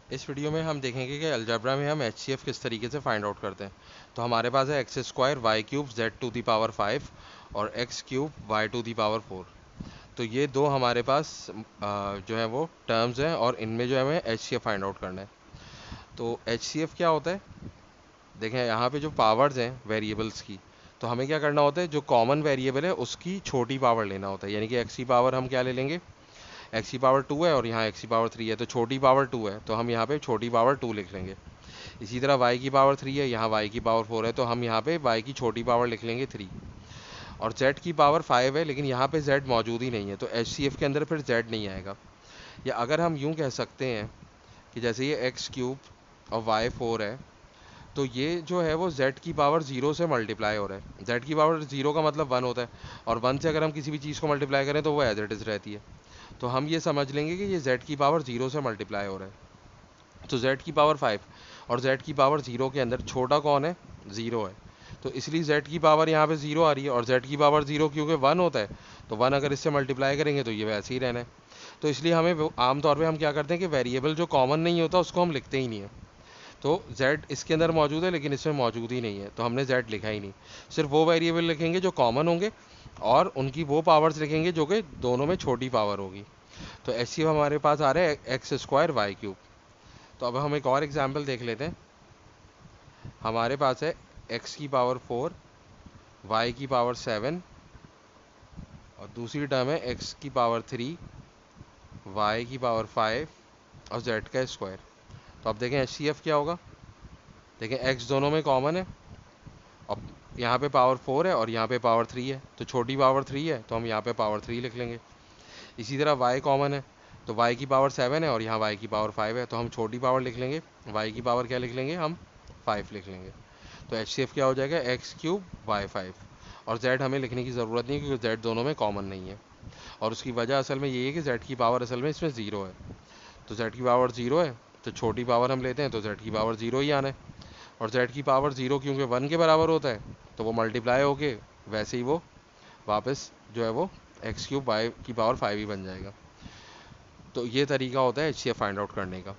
इस वीडियो में हम देखेंगे कि अलजेब्रा में हम एचसीएफ किस तरीके से फाइंड आउट करते हैं। तो हमारे पास है x square y cube z to the power 5 और x cube y to the power 4। तो ये दो हमारे पास जो है वो टर्म्स हैं और इनमें जो है हमें एचसीएफ फाइंड आउट करना है। तो एचसीएफ क्या होता है, देखें यहाँ पे जो पावर्स हैं वेरिएबल्स की, तो हमें क्या करना होता है, जो कॉमन वेरिएबल है उसकी छोटी पावर लेना होता है। यानी कि एक्स की पावर हम क्या ले लेंगे, एक्स की पावर 2 है और यहाँ एक्स की पावर 3 है, तो छोटी पावर 2 है तो हम यहाँ पे छोटी पावर 2 लिख लेंगे। इसी तरह y की पावर 3 है, यहाँ y की पावर 4 है, तो हम यहाँ पे y की छोटी पावर लिख लेंगे 3। और z की पावर 5 है, लेकिन यहाँ पे z मौजूद ही नहीं है, तो HCF के अंदर फिर z नहीं आएगा। या अगर हम यूँ कह सकते हैं कि जैसे ये एक्स क्यूब और वाई 4 है, तो ये जो है वो z की पावर 0 से मल्टीप्लाई हो रहा है। z की पावर 0 का मतलब 1 होता है, और 1 से अगर हम किसी भी चीज़ को मल्टीप्लाई करें तो वो एज इट इज़ रहती है। तो हम ये समझ लेंगे कि ये z की पावर 0 से मल्टीप्लाई हो रहा है। तो z की पावर 5 और z की पावर 0 के अंदर छोटा कौन है, 0 है। तो इसलिए z की पावर यहाँ पे 0 आ रही है, और z की पावर 0 क्योंकि 1 होता है, तो 1 अगर इससे मल्टीप्लाई करेंगे तो ये वैसे ही रहना है। तो इसलिए हमें आमतौर पे हम क्या करते हैं कि वेरिएबल जो कॉमन नहीं होता उसको हम लिखते ही नहीं है। तो z इसके अंदर मौजूद है लेकिन इसमें मौजूद ही नहीं है, तो हमने z लिखा ही नहीं। सिर्फ वो वेरिएबल लिखेंगे जो कॉमन होंगे और उनकी वो पावर्स लिखेंगे जो कि दोनों में छोटी पावर होगी। तो ऐसी हमारे पास आ रहा है एक्स स्क्वायर वाई क्यूब। तो अब हम एक और एग्जाम्पल देख लेते हैं। हमारे पास है एक्स की पावर 4, वाई की पावर 7 और दूसरी टर्म है एक्स की पावर 3, वाई की पावर 5 और जेड का स्क्वायर। तो अब देखें एचसीएफ क्या होगा। देखें एक्स दोनों में कॉमन है, अब यहाँ पे पावर 4 है और यहाँ पे पावर 3 है, तो छोटी पावर 3 है तो हम यहाँ पे पावर 3 लिख लेंगे। इसी तरह y कॉमन है, तो y की पावर 7 है और यहाँ y की पावर 5 है, तो हम छोटी पावर लिख लेंगे, y की पावर क्या लिख लेंगे, हम 5 लिख लेंगे। तो HCF क्या हो जाएगा, एक्स क्यूब वाई 5। और z हमें लिखने की ज़रूरत नहीं क्योंकि z दोनों में कॉमन नहीं है, और उसकी वजह असल में ये है कि z की पावर असल में इसमें 0 है। तो z की पावर 0 है तो छोटी पावर हम लेते हैं, तो z की पावर 0 ही आना है। और z की पावर 0 क्योंकि 1 के बराबर होता है, तो वो मल्टीप्लाई होके वैसे ही वो वापस जो है वो एक्स क्यूब वाई की पावर 5 ही बन जाएगा। तो ये तरीका होता है HCF फाइंड आउट करने का।